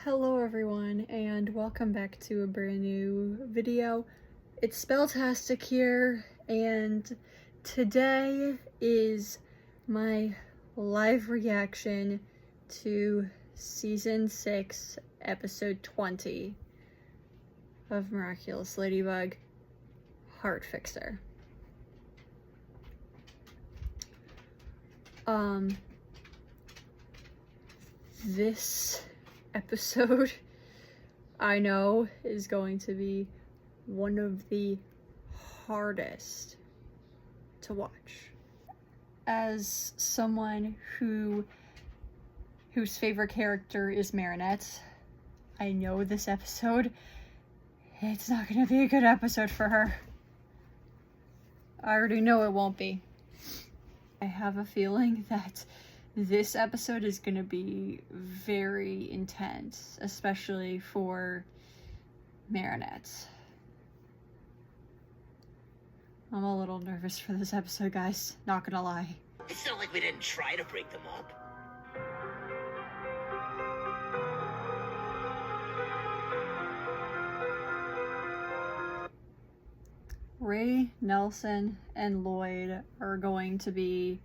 Hello everyone, and welcome back to a brand new video. It's Spelltastic here, and today is my live reaction to Season 6, Episode 20 of Miraculous Ladybug, Heartfixer. This episode, I know, is going to be one of the hardest to watch. As someone whose favorite character is Marinette, I know this episode, it's not going to be a good episode for her. I already know it won't be. I have a feeling that this episode is going to be very intense, especially for Marinette. I'm a little nervous for this episode, guys. Not gonna lie. It's not like we didn't try to break them up. Ray, Nelson, and Lloyd are going to be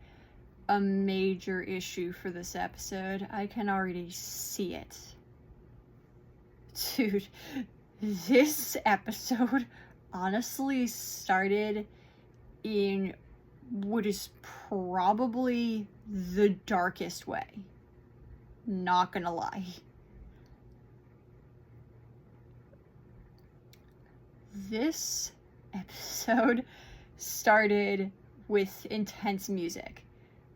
a major issue for this episode. I can already see it. Dude, this episode honestly started in what is probably the darkest way. Not gonna lie. This episode started with intense music.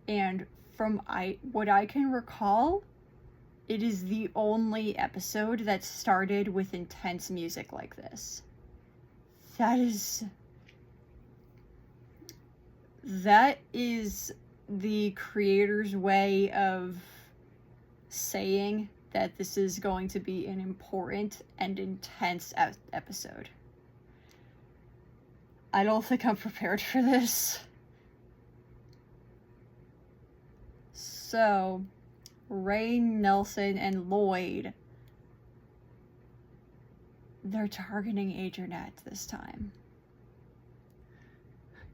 And from what I can recall, it is the only episode that started with intense music like this. That is the creator's way of saying that this is going to be an important and intense episode. I don't think I'm prepared for this. So, Ray, Nelson, and Lloyd, they're targeting Adrianette this time.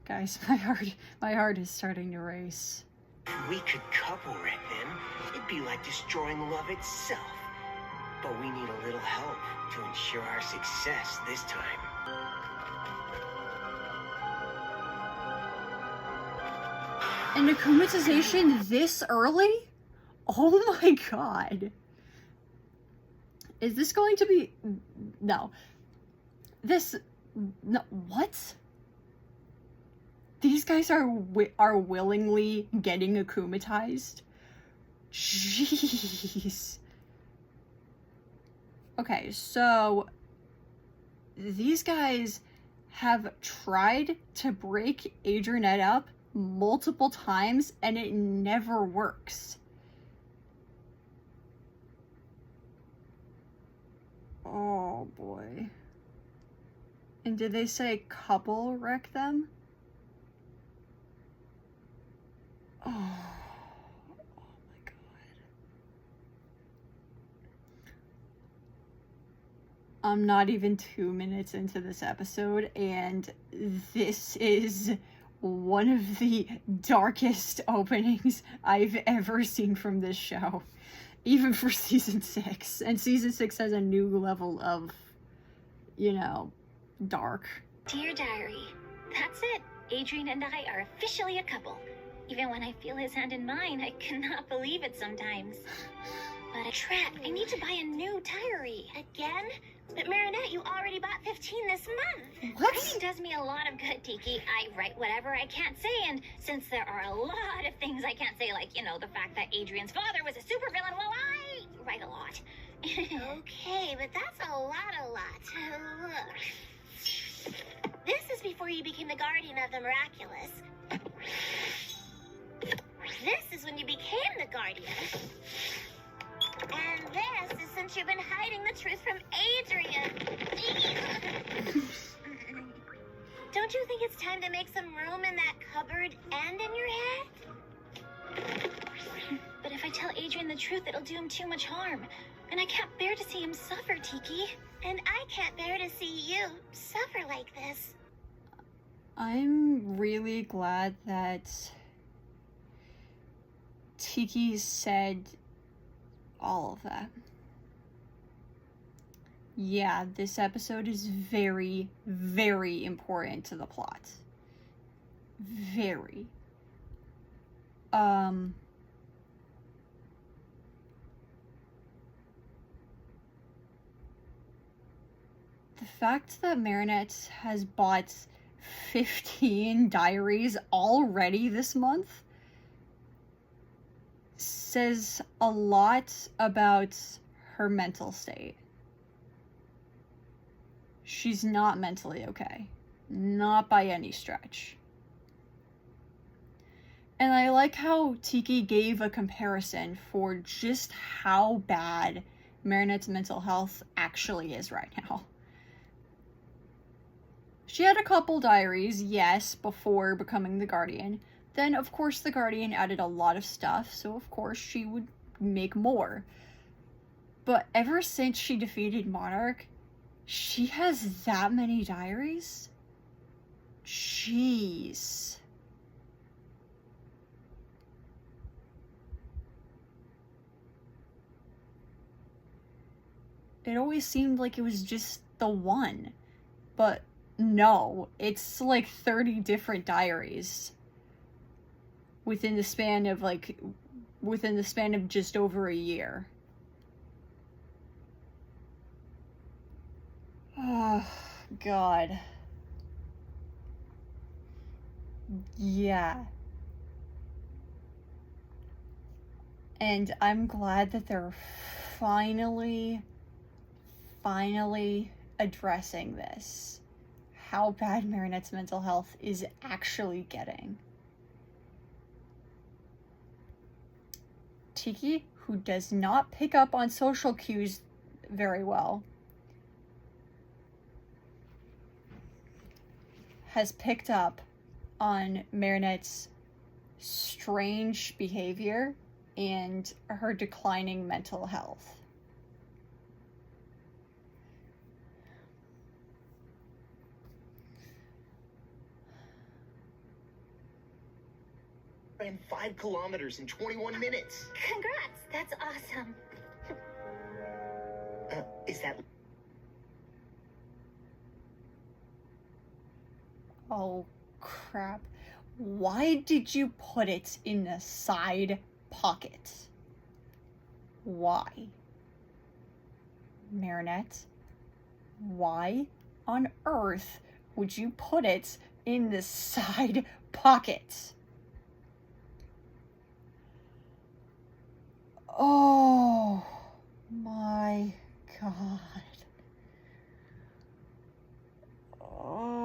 Guys, my heart is starting to race. If we could couple wreck them, it'd be like destroying love itself. But we need a little help to ensure our success this time. An akumatization this early? Oh my god. Is this going to be... No. No, what? These guys are willingly getting akumatized? Jeez. Okay, so... These guys have tried to break Adrianette up multiple times, and it never works. Oh boy. And did they say couple wreck them? Oh my god. I'm not even 2 minutes into this episode, and this is one of the darkest openings I've ever seen from this show. Even for Season 6. And Season 6 has a new level of, you know, dark. Dear Diary, that's it. Adrian and I are officially a couple. Even when I feel his hand in mine, I cannot believe it sometimes. But Trap, I need to buy a new diary. Again? But Marinette, you already bought 15 this month. What? Writing does me a lot of good, Tiki. I write whatever I can't say, and since there are a lot of things I can't say, like, you know, the fact that Adrian's father was a supervillain, well, I write a lot. Okay, but that's a lot. Look. This is before you became the guardian of the miraculous. This is when you became the guardian. And this is since you've been hiding the truth from Adrian. Don't you think it's time to make some room in that cupboard and in your head? But if I tell Adrian the truth, it'll do him too much harm. And I can't bear to see him suffer, Tiki. And I can't bear to see you suffer like this. I'm really glad that Tiki said all of that. Yeah, this episode is very, very important to the plot. Very. The fact that Marinette has bought 15 diaries already this month says a lot about her mental state. She's not mentally okay. Not by any stretch. And I like how Tiki gave a comparison for just how bad Marinette's mental health actually is right now. She had a couple diaries, yes, before becoming the Guardian. Then, of course, the Guardian added a lot of stuff, so of course she would make more. But ever since she defeated Monarch, she has that many diaries? Jeez. It always seemed like it was just the one. But no, it's like 30 different diaries. Within the span of just over a year. Oh, God. Yeah. And I'm glad that they're finally addressing this. How bad Marinette's mental health is actually getting. Tiki, who does not pick up on social cues very well, has picked up on Marinette's strange behavior and her declining mental health. Ran 5 kilometers in 21 minutes. Congrats, that's awesome. Is that... Oh, crap. Why did you put it in the side pocket? Why? Marinette, why on earth would you put it in the side pocket? Oh my God. Oh.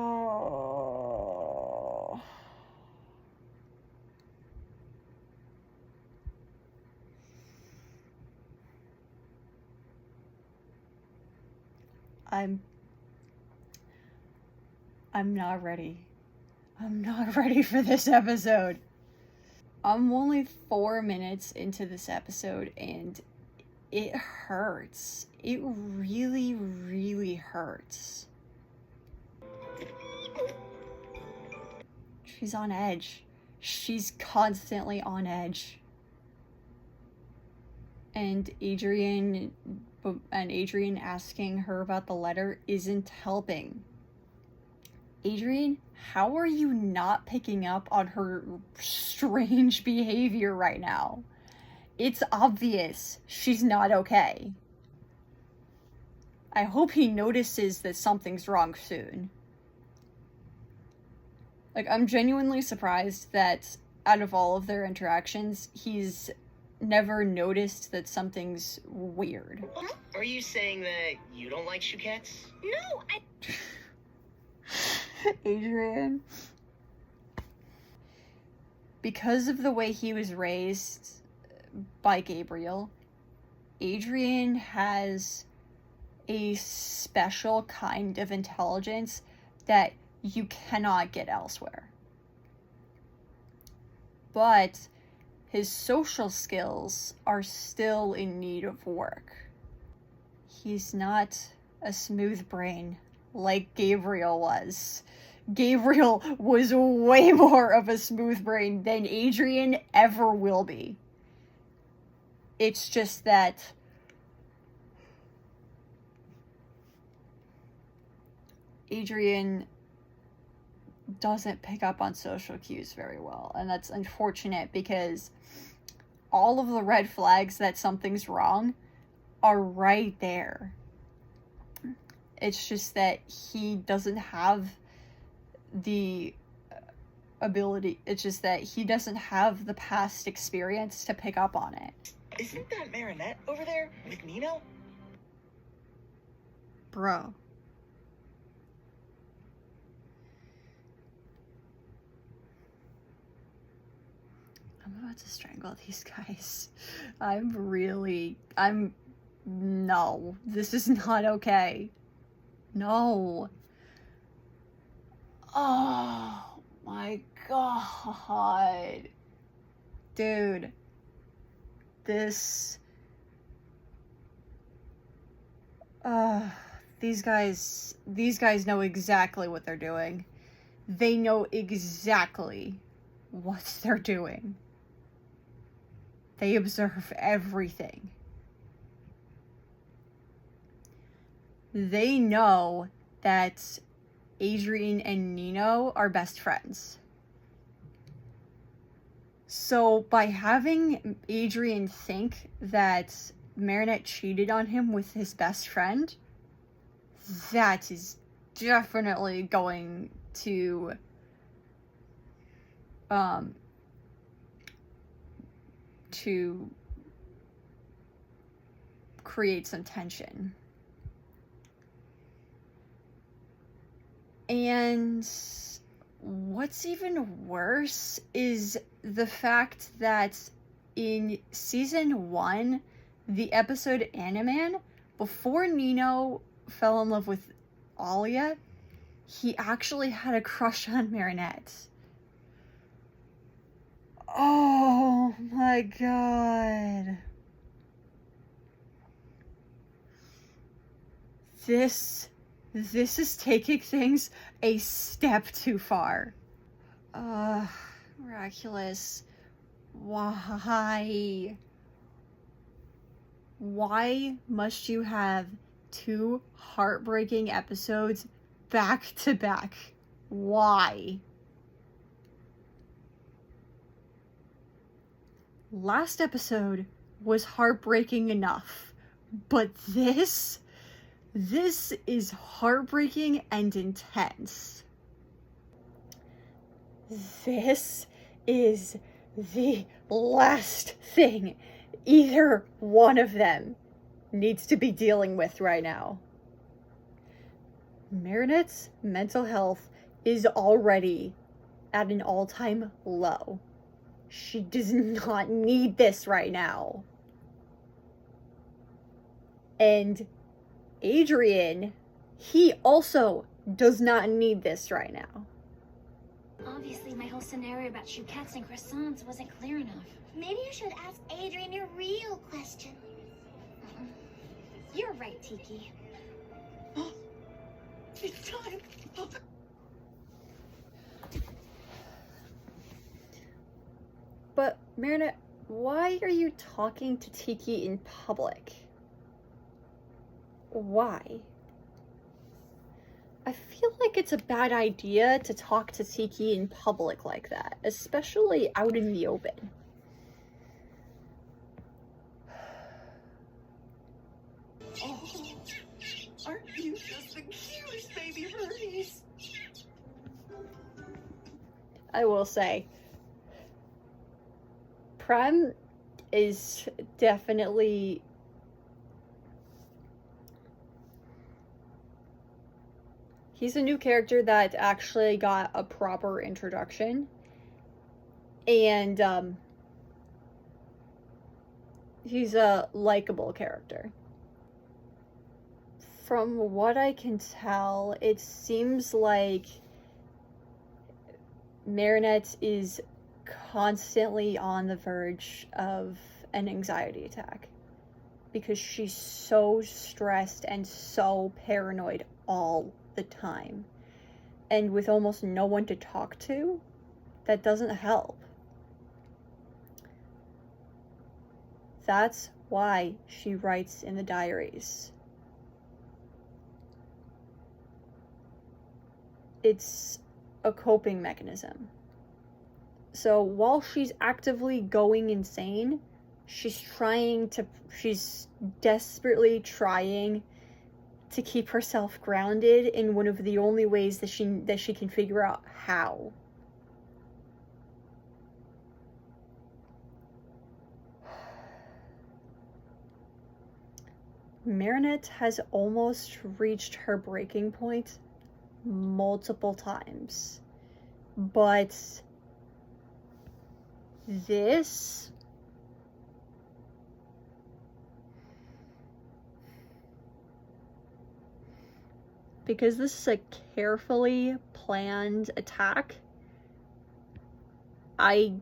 I'm not ready. I'm not ready for this episode. I'm only 4 minutes into this episode and it hurts. It really, really hurts. She's on edge. She's constantly on edge. And Adrian asking her about the letter isn't helping. Adrian, how are you not picking up on her strange behavior right now? It's obvious she's not okay. I hope he notices that something's wrong soon. Like, I'm genuinely surprised that out of all of their interactions, he's never noticed that something's weird. Are you saying that you don't like chouquettes? No, Adrian. Because of the way he was raised by Gabriel, Adrian has a special kind of intelligence that you cannot get elsewhere. But his social skills are still in need of work. he's not a smooth brain like Gabriel was. Gabriel was way more of a smooth brain than Adrian ever will be. It's just that Adrian doesn't pick up on social cues very well, and that's unfortunate because all of the red flags that something's wrong are right there. It's just that he doesn't have the ability, it's just that he doesn't have the past experience to pick up on it. Isn't that Marinette over there with Nino? Bro. I'm about to strangle these guys. No, this is not okay. No. Oh my god. Dude. These guys know exactly what they're doing. They know exactly what they're doing. They observe everything. They know that Adrian and Nino are best friends. So by having Adrian think that Marinette cheated on him with his best friend, that is definitely going to create some tension. And what's even worse is the fact that in season 1, the episode Animan, before Nino fell in love with Alia, he actually had a crush on Marinette. Oh my god. This is taking things a step too far. Miraculous. Why? Why must you have 2 heartbreaking episodes back to back? Why? Last episode was heartbreaking enough, but this is heartbreaking and intense. This is the last thing either one of them needs to be dealing with right now. Marinette's mental health is already at an all-time low. She does not need this right now. And Adrian, he also does not need this right now. Obviously, my whole scenario about chouquettes and croissants wasn't clear enough. Maybe you should ask Adrian your real question. You're right, Tiki. It's time. But, Marinette, why are you talking to Tiki in public? Why? I feel like it's a bad idea to talk to Tiki in public like that, especially out in the open. Oh, aren't you just the cutest baby birdies? I will say, Prem is definitely he's a new character that actually got a proper introduction, and he's a likable character. From what I can tell, it seems like Marinette is constantly on the verge of an anxiety attack. because she's so stressed and so paranoid all the time. And with almost no one to talk to, that doesn't help. That's why she writes in the diaries. It's a coping mechanism. So while she's actively going insane, she's desperately trying to keep herself grounded in one of the only ways that she can figure out how. Marinette has almost reached her breaking point multiple times, but this because this is a carefully planned attack, I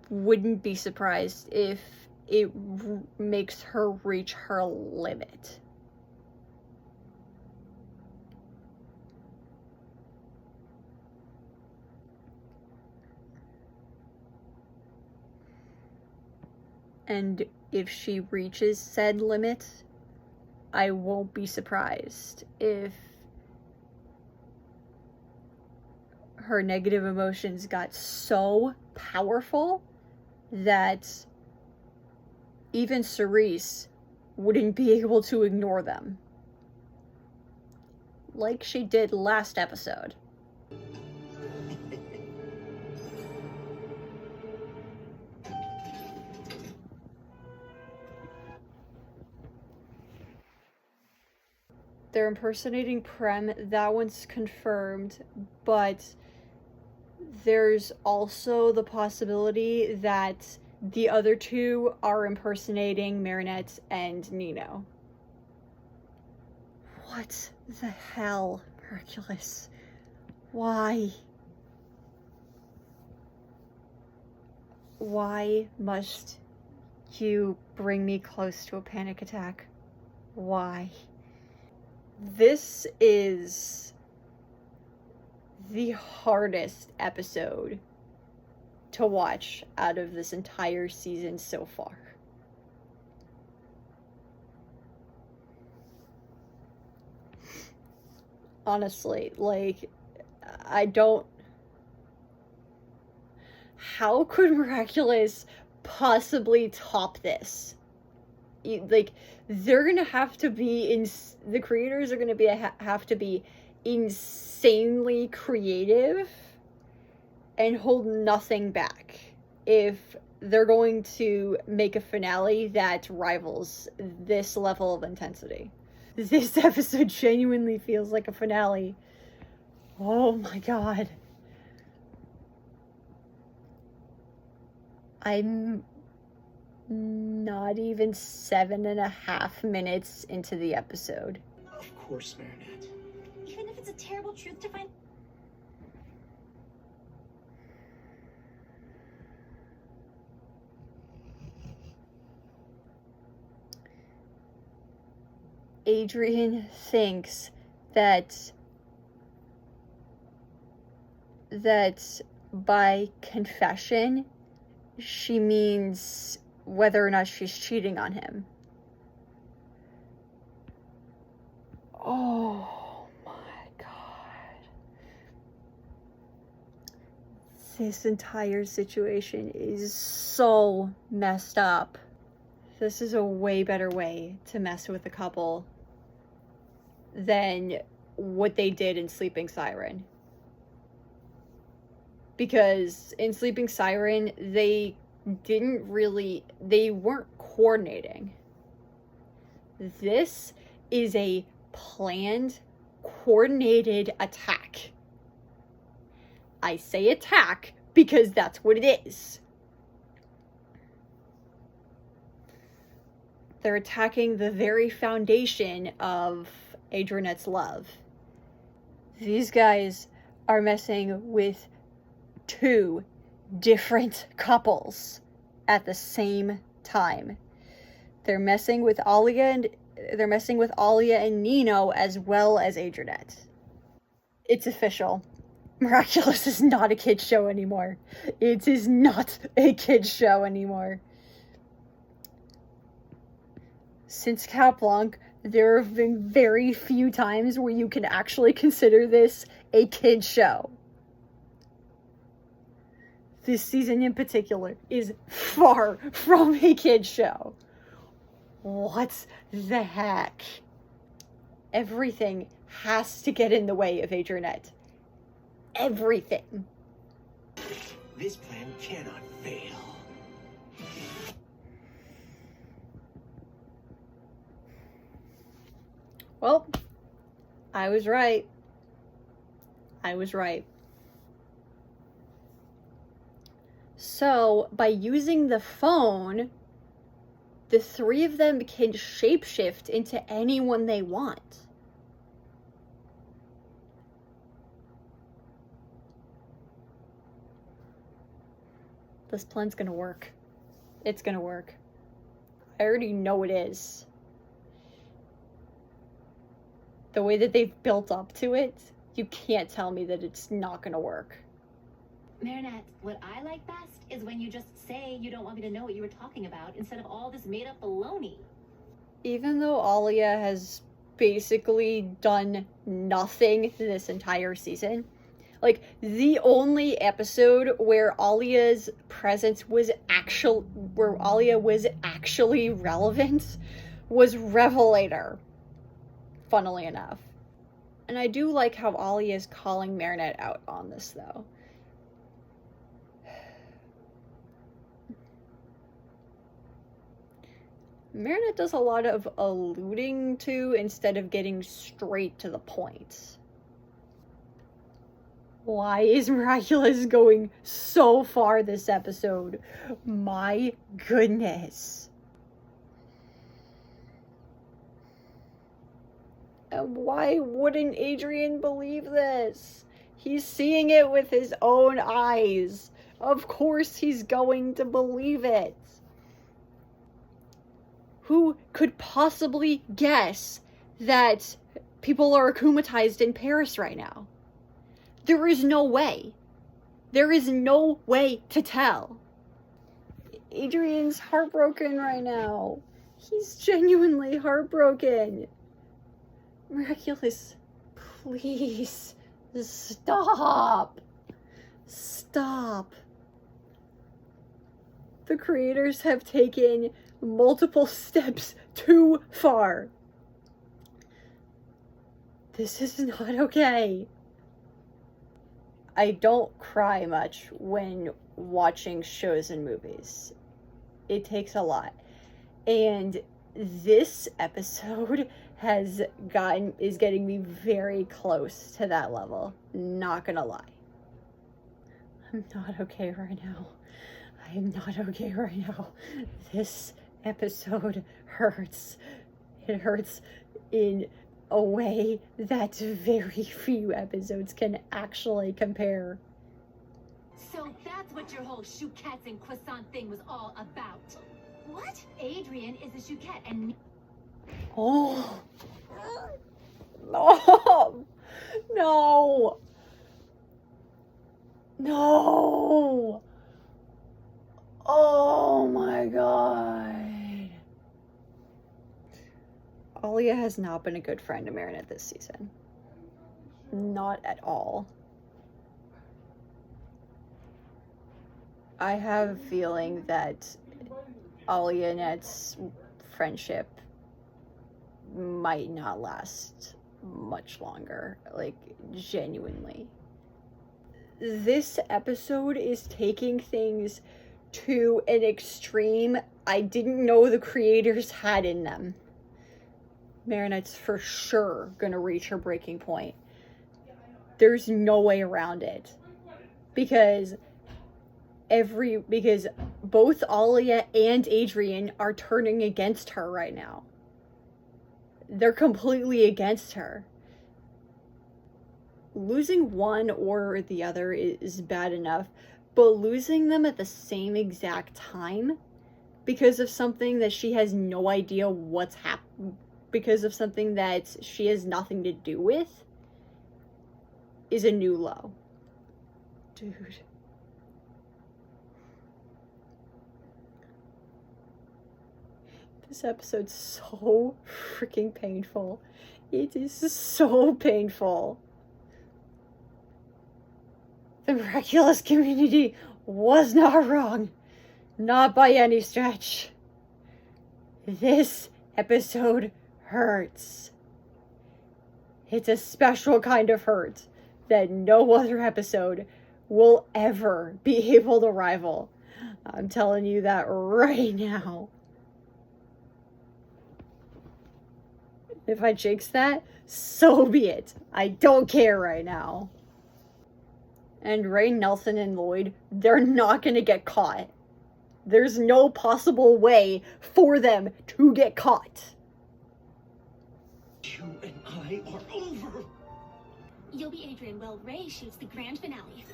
wouldn't be surprised if it makes her reach her limit. And if she reaches said limit, I won't be surprised if her negative emotions got so powerful that even Cerise wouldn't be able to ignore them. Like she did last episode. They're impersonating Prem, that one's confirmed, but there's also the possibility that the other two are impersonating Marinette and Nino. What the hell, Hercules? Why? Why must you bring me close to a panic attack? Why? This is the hardest episode to watch out of this entire season so far. Honestly, like, how could Miraculous possibly top this? They're gonna have to be the creators are gonna have to be insanely creative and hold nothing back if they're going to make a finale that rivals this level of intensity. This episode genuinely feels like a finale. Oh my god. I'm not even 7.5 minutes into the episode. Of course, Marinette. Even if it's a terrible truth to find. Adrian thinks that by confession, she means whether or not she's cheating on him. Oh my god. This entire situation is so messed up. This is a way better way to mess with a couple than what they did in Sleeping Siren. Because in Sleeping Siren, they weren't coordinating. This is a planned, coordinated attack. I say attack because that's what it is. They're attacking the very foundation of Adrianette's love. These guys are messing with two different couples at the same time. They're messing with Alia and Nino as well as Adrianette. It's official. Miraculous is not a kid's show anymore. It is not a kid's show anymore. Since Cap Blanc, there have been very few times where you can actually consider this a kid's show. This season in particular is far from a kid's show. What the heck? Everything has to get in the way of Adrianette. Everything. This plan cannot fail. Well, I was right. I was right. So, by using the phone, the three of them can shapeshift into anyone they want. This plan's gonna work. It's gonna work. I already know it is. The way that they've built up to it, you can't tell me that it's not gonna work. Marinette, what I like best is when you just say you don't want me to know what you were talking about instead of all this made-up baloney. Even though Alia has basically done nothing this entire season, like, the only episode where Alia's presence was where Alia was actually relevant was Revelator, funnily enough. And I do like how Alia is calling Marinette out on this, though. Marinette does a lot of alluding to instead of getting straight to the point. Why is Miraculous going so far this episode? My goodness. And why wouldn't Adrian believe this? He's seeing it with his own eyes. Of course he's going to believe it. Who could possibly guess that people are akumatized in Paris right now? There is no way. There is no way to tell. Adrian's heartbroken right now. He's genuinely heartbroken. Miraculous, please, stop. Stop. The creators have taken multiple steps too far. This is not okay. I don't cry much when watching shows and movies. It takes a lot. And this episode is getting me very close to that level. Not gonna lie. I'm not okay right now. I am not okay right now. This episode hurts. It hurts in a way that very few episodes can actually compare. So that's what your whole chouquettes and croissant thing was all about. What? Adrian is a chouquette and... Oh. No. No. No. Oh my god. Alia has not been a good friend to Marinette this season. Not at all. I have a feeling that Alia and Net's friendship might not last much longer. Like, genuinely. This episode is taking things to an extreme I didn't know the creators had in them. Marinette's for sure gonna reach her breaking point. There's no way around it. Because both Alia and Adrian are turning against her right now. They're completely against her. Losing one or the other is bad enough, but losing them at the same exact time because of something that she has no idea what's happening, because of something that she has nothing to do with, is a new low. Dude. This episode's so freaking painful. It is so painful. The miraculous community was not wrong. Not by any stretch. This episode hurts. It's a special kind of hurt that no other episode will ever be able to rival. I'm telling you that right now. If I jinx that, so be it. I don't care right now. And Ray, Nelson, and Lloyd, they're not gonna get caught. There's no possible way for them to get caught. You and I are over. You'll be Adrian while Ray shoots the grand finale.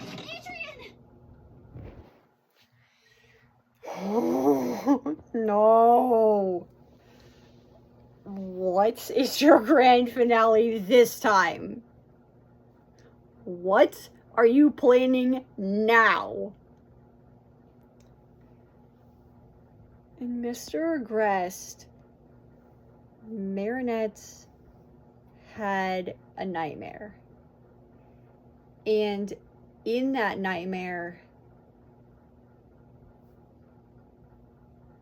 Adrian! No. What is your grand finale this time? What are you planning now? And Mr. Agrest, Marinette had a nightmare. And in that nightmare,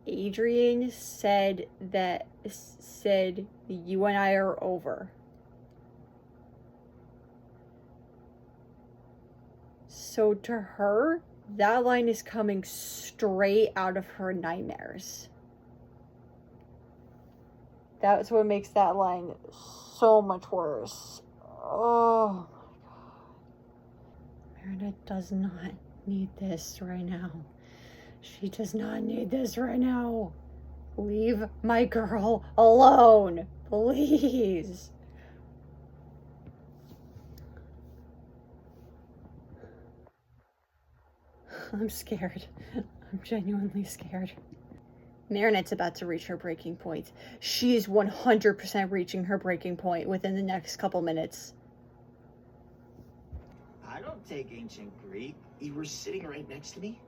Adrian said you and I are over. So to her, that line is coming straight out of her nightmares. That's what makes that line so much worse. Oh my god. Meredith does not need this right now. She does not need this right now. Leave my girl alone, please. I'm scared. I'm genuinely scared. Marinette's about to reach her breaking point. She is 100% reaching her breaking point within the next couple minutes. I don't take ancient Greek. You were sitting right next to me.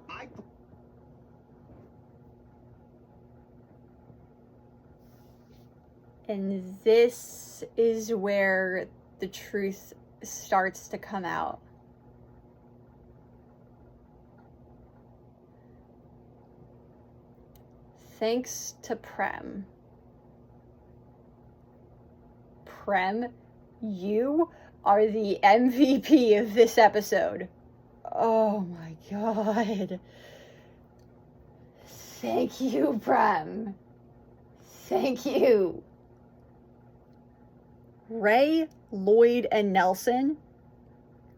And this is where the truth starts to come out. Thanks to Prem. Prem, you are the MVP of this episode. Oh my god. Thank you, Prem. Thank you. Ray, Lloyd, and Nelson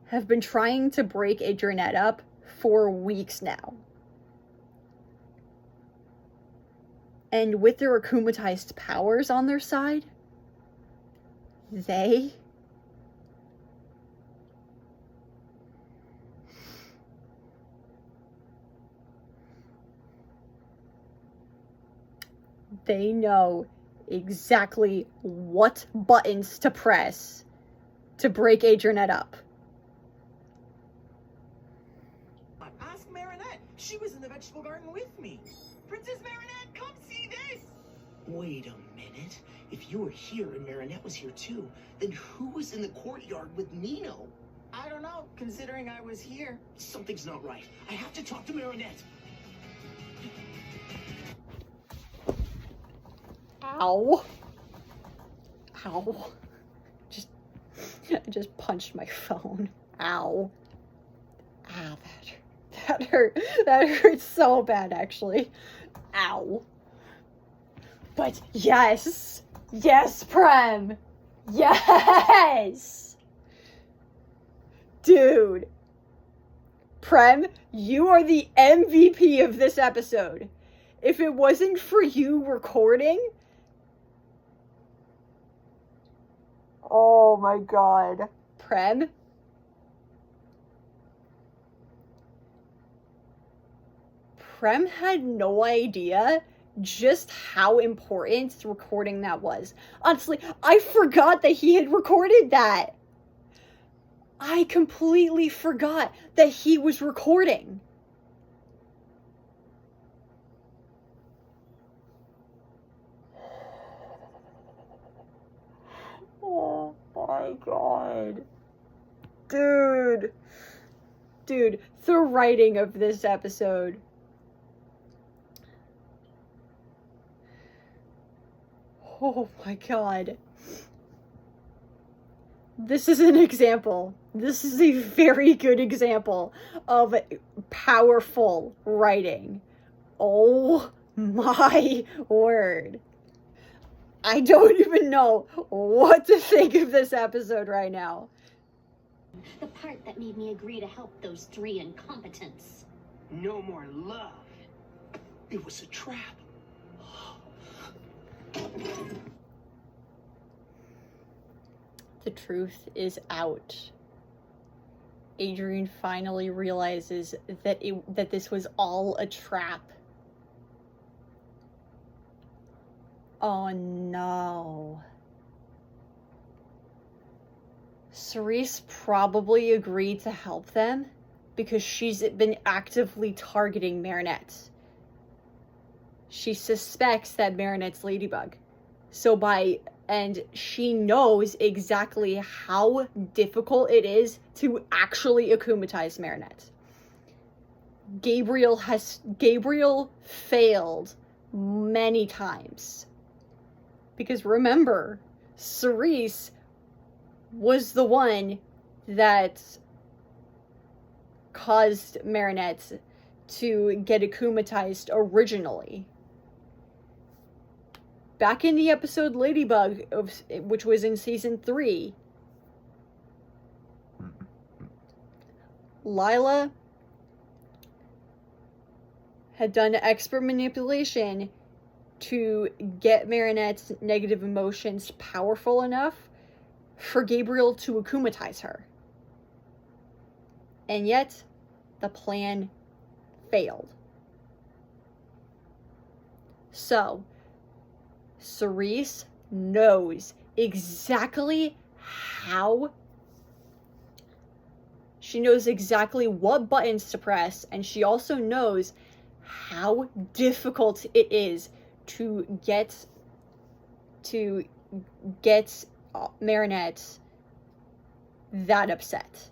have been trying to break Adrianette up for weeks now. And with their akumatized powers on their side, they know exactly what buttons to press to break Adrianette up. Ask Marinette. She was in the vegetable garden with me. Princess Marinette, come see this. Wait a minute. If you were here and Marinette was here too, then who was in the courtyard with Nino? I don't know, considering I was here. Something's not right. I have to talk to Marinette. Ow. Ow. I just punched my phone. Ow. Ah, that hurt. That hurt so bad, actually. Ow. But yes. Yes, Prem. Yes. Dude. Prem, you are the MVP of this episode. If it wasn't for you recording... Oh my god. Prem? Prem had no idea just how important recording that was. Honestly, I forgot that he had recorded that. I completely forgot that he was recording. Oh my god. Dude, the writing of this episode. Oh my god. This is an example. This is a very good example of powerful writing. Oh my word. I don't even know what to think of this episode right now. The part that made me agree to help those three incompetents. No more love. It was a trap. The truth is out. Adrian finally realizes that this was all a trap. Oh no. Cerise probably agreed to help them because she's been actively targeting Marinette. She suspects that Marinette's Ladybug. And she knows exactly how difficult it is to actually akumatize Marinette. Gabriel failed many times. Because remember, Cerise was the one that caused Marinette to get akumatized originally. Back in the episode Ladybug, which was in season 3, Lila had done expert manipulation to get Marinette's negative emotions powerful enough for Gabriel to akumatize her. And yet, the plan failed. So, Cerise knows exactly how. She knows exactly what buttons to press, and she also knows how difficult it is to get Marinette that upset.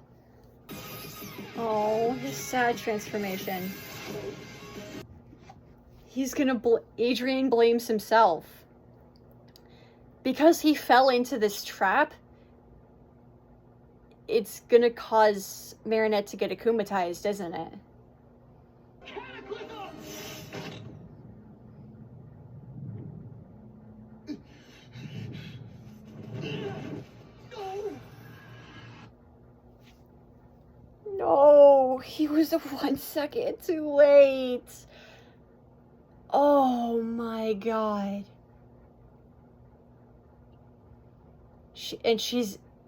Oh, his sad transformation. Adrian blames himself. Because he fell into this trap, it's gonna cause Marinette to get akumatized, isn't it? No, he was 1 second too late. Oh my god.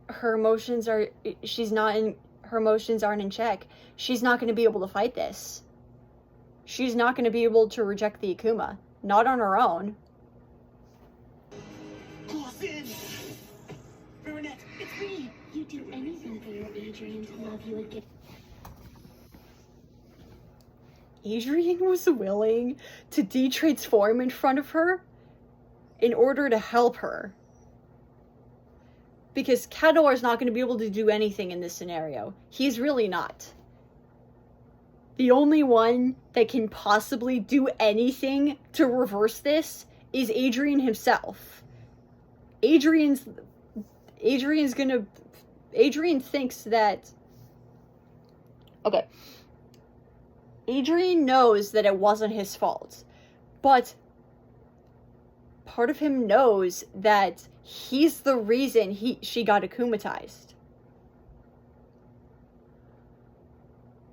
Her emotions aren't in check. She's not going to be able to fight this. She's not going to be able to reject the Akuma. Not on her own. Close in! Marinette, it's me! You do anything for your Adrian to love you again. Adrian was willing to de-transform in front of her in order to help her. Because Kador is not going to be able to do anything in this scenario. He's really not. The only one that can possibly do anything to reverse this is Adrian himself. Adrian thinks that... Okay. Adrian knows that it wasn't his fault. But part of him knows that he's the reason she got akumatized.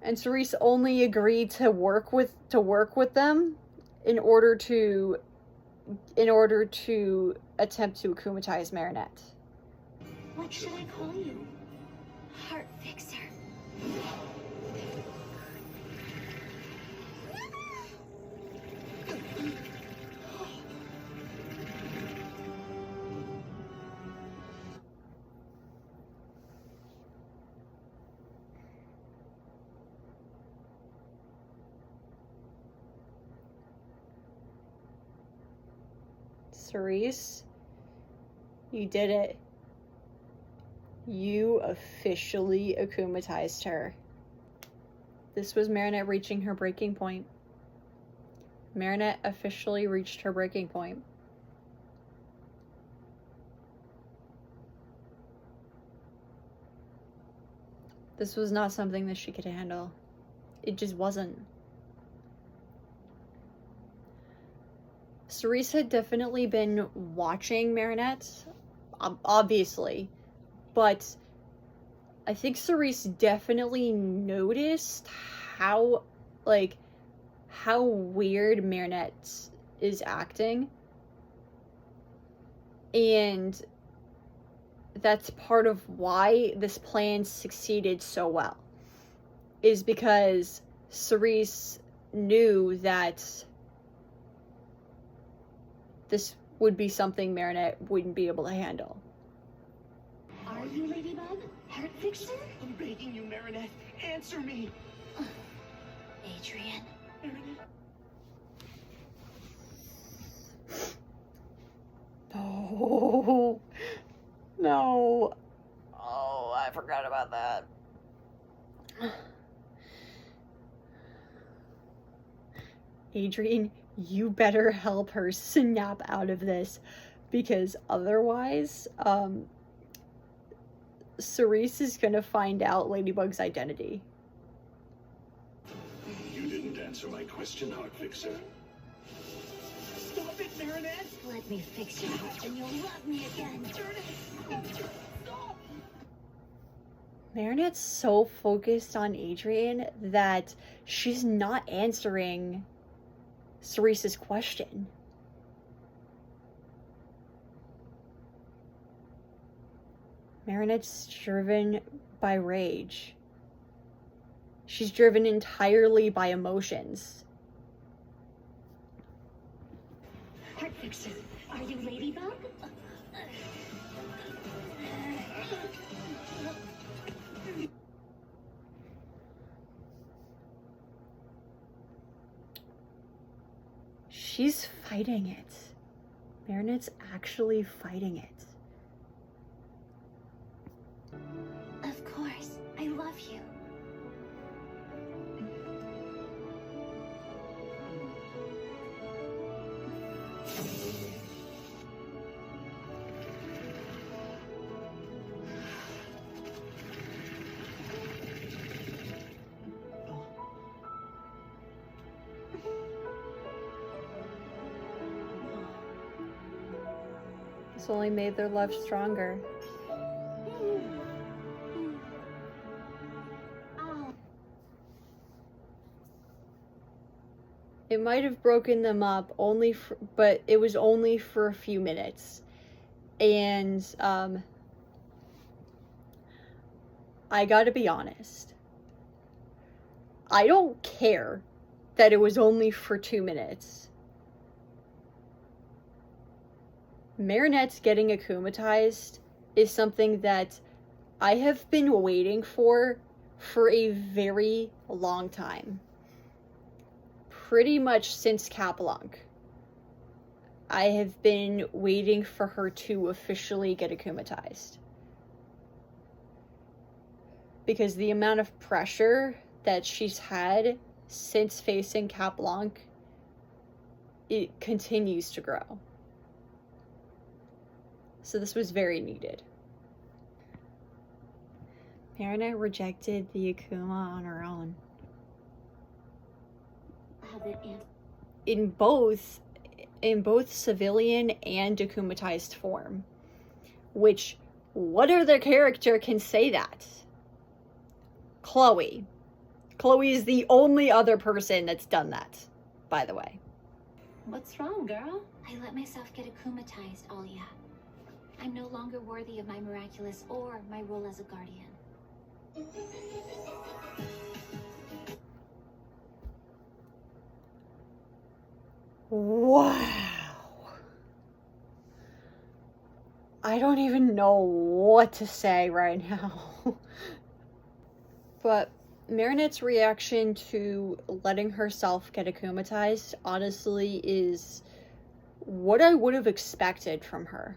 And Cerise only agreed to work with them in order to attempt to akumatize Marinette. What should I call you? Heartfixer. Cerise, you did it. You officially akumatized her. This was Marinette reaching her breaking point. Marinette officially reached her breaking point. This was not something that she could handle. It just wasn't. Cerise had definitely been watching Marinette, obviously, but I think Cerise definitely noticed how weird Marinette is acting, and that's part of why this plan succeeded so well, is because Cerise knew that this would be something Marinette wouldn't be able to handle. Are you Ladybug? Heartfixer? I'm begging you, Marinette. Answer me. Adrian. Marinette. Oh, no. Oh, I forgot about that. Adrian, you better help her snap out of this, because otherwise, Cerise is gonna find out Ladybug's identity. You didn't answer my question, Heartfixer. Stop it, Marinette. Let me fix your heart and you'll love me again. Stop. Marinette's so focused on Adrian that she's not answering Cerise's question. Marinette's driven by rage. She's driven entirely by emotions. Heartfixer, are you Ladybug? She's fighting it. Marinette's actually fighting it. Of course. I love you. This only made their love stronger. It might have broken them up, but it was only for a few minutes. And I gotta be honest. I don't care that it was only for 2 minutes. Marinette's getting akumatized is something that I have been waiting for a very long time. Pretty much since Capelunk. I have been waiting for her to officially get akumatized. Because the amount of pressure that she's had since facing Capelunk, it continues to grow. So this was very needed. Marinette rejected the Akuma on her own. In both civilian and akumatized form. Which, what other character can say that? Chloe. Chloe is the only other person that's done that, by the way. What's wrong, girl? I let myself get akumatized, Alia. I'm no longer worthy of my miraculous or my role as a guardian. Wow. I don't even know what to say right now. But Marinette's reaction to letting herself get akumatized honestly is what I would have expected from her.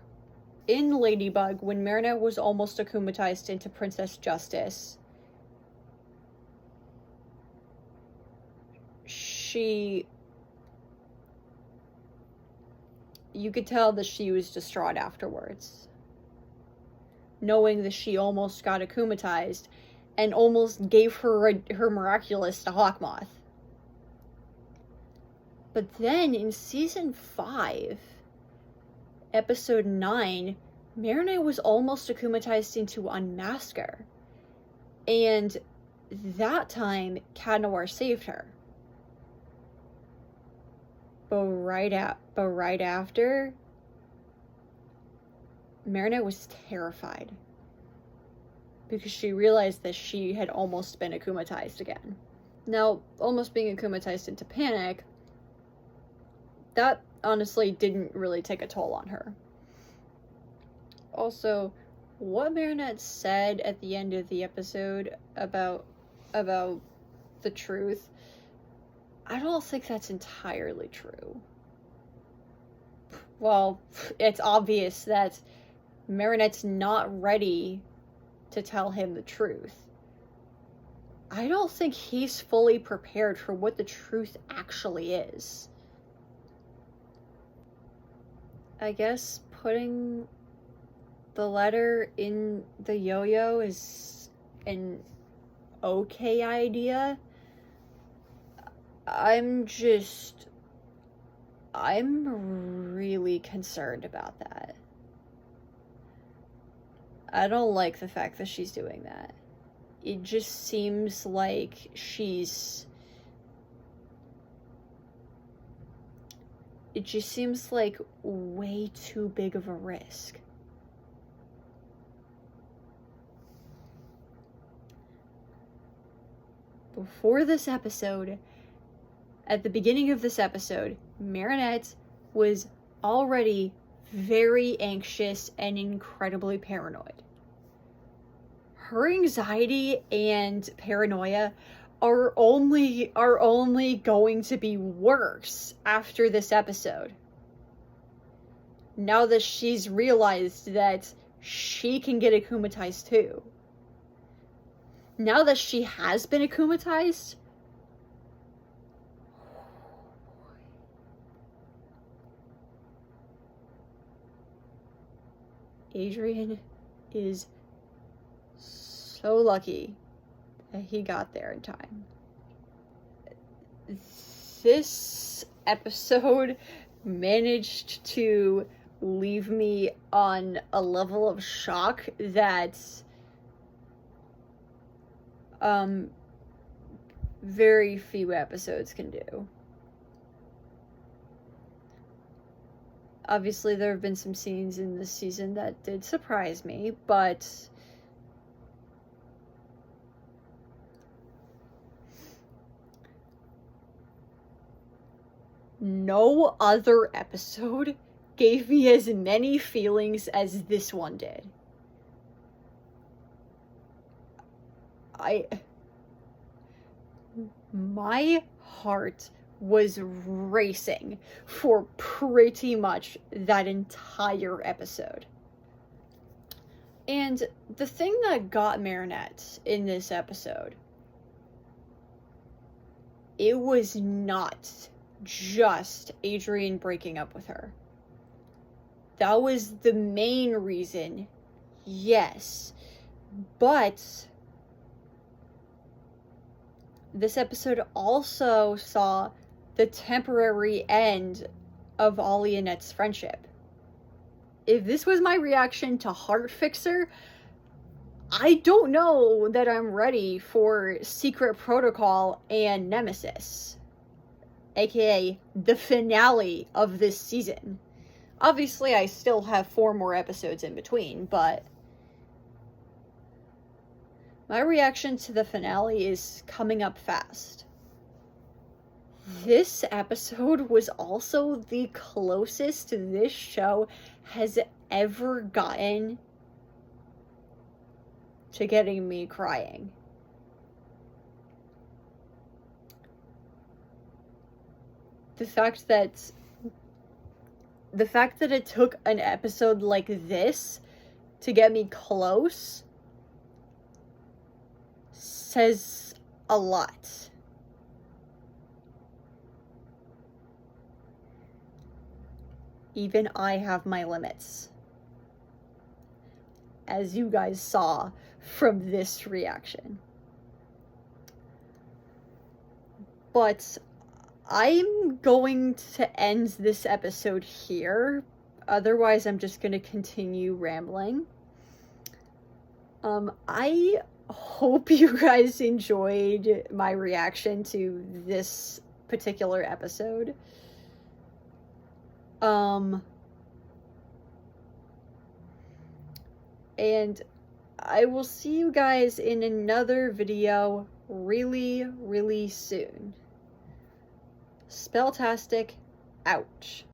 In Ladybug, when Marinette was almost akumatized into Princess Justice, you could tell that she was distraught afterwards, knowing that she almost got akumatized and almost gave her miraculous to Hawkmoth. But then in season 5, episode 9, Marinette was almost akumatized into Unmasker, and that time Cat Noir saved her. But right after, Marinette was terrified because she realized that she had almost been akumatized again. Now, almost being akumatized into Panic, that honestly didn't really take a toll on her. Also, what Marinette said at the end of the episode about the truth, I don't think that's entirely true. Well, it's obvious that Marinette's not ready to tell him the truth. I don't think he's fully prepared for what the truth actually is. I guess putting the letter in the yo-yo is an okay idea. I'm really concerned about that. I don't like the fact that she's doing that. It just seems like it just seems like way too big of a risk. Before this episode, at the beginning of this episode, Marinette was already very anxious and incredibly paranoid. Her anxiety and paranoia are only going to be worse after this episode. Now that she's realized that she can get akumatized too. Now that she has been akumatized, Adrien is so lucky that he got there in time. This episode managed to leave me on a level of shock that very few episodes can do. Obviously, there have been some scenes in this season that did surprise me, but no other episode gave me as many feelings as this one did. My heart was racing for pretty much that entire episode. And the thing that got Marinette in this episode, it was not just Adrien breaking up with her. That was the main reason, yes. But this episode also saw the temporary end of Ollie and Annette's friendship. If this was my reaction to Heartfixer, I don't know that I'm ready for Secret Protocol and Nemesis, aka the finale of this season. Obviously, I still have 4 more episodes in between, but my reaction to the finale is coming up fast. This episode was also the closest this show has ever gotten to getting me crying. The fact that the fact that it took an episode like this to get me close says a lot. Even I have my limits, as you guys saw from this reaction. But I'm going to end this episode here. Otherwise, I'm just going to continue rambling. I hope you guys enjoyed my reaction to this particular episode. And I will see you guys in another video really, really soon. Spelltastic, ouch.